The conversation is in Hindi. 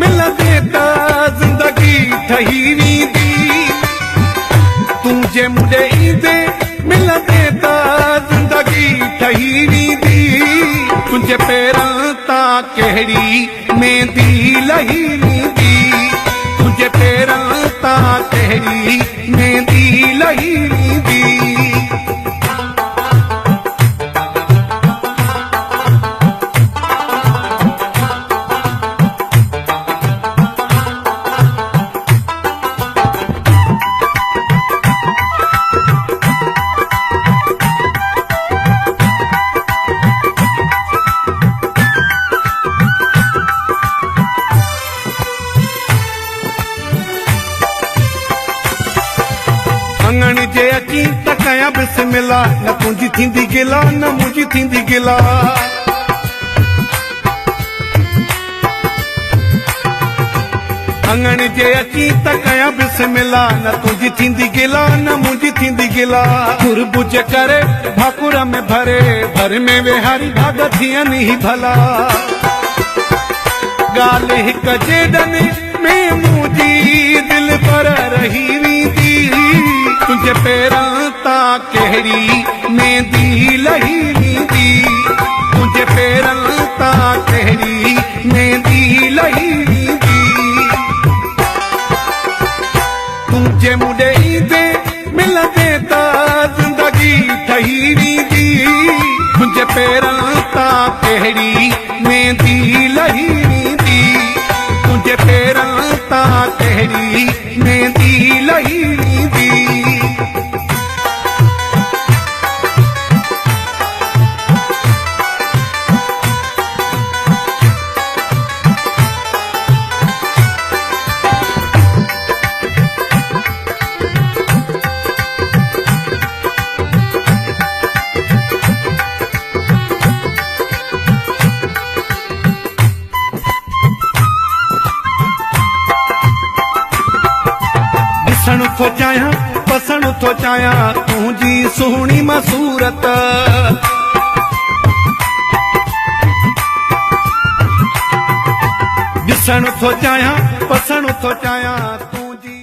मिलंदे त ज़िंदगी ठही वेंदी। तुंहिंजे मुंडे ईंदे मिलंदे त ज़िंदगी ठही वेंदी। तुंहिंजे पेरनि तां कहिड़ी मेहंदी लही वेंदी। तुंहिंजे पेरनि तां कहिड़ी मेहंदी लही वेंदी। अंगण जे अची त कयां बिस्मिल्लाह, न तुंहिंजी थींदी गिला न मुंहिंजी थींदी गिला। अंगण जे अची त कयां बिस्मिल्लाह, न तुंहिंजी थींदी गिला न मुंहिंजी थींदी गिला। घुरबुज करे भाकुर में भरे, भर में वेहारी भाग थियनि ई भला। ॻाल्हि हिक जेॾनि में मुंहिंजी दिल पर रही वेंदी। तुंहिंजे पेरनि तां कहिड़ी मेहंदी लही वेंदी। तुंहिंजे पेरनि तां कहिड़ी मेहंदी लही वेंदी। तुंहिंजे मुंडे ईंदे मिलंदे त ज़िंदगी ठही वेंदी। तुंहिंजे पेरनि तां कहिड़ी मेहंदी लही वेंदी। तुंहिंजे पेरनि तां कहिड़ी मेहंदी लही वेंदी। ॾिसण थो चाहियां पसण थो चाहियां तुंहिंजी सुहिणी मसूरत। ॾिसण थो चाहियां पसण थो चाहियां तुंहिंजी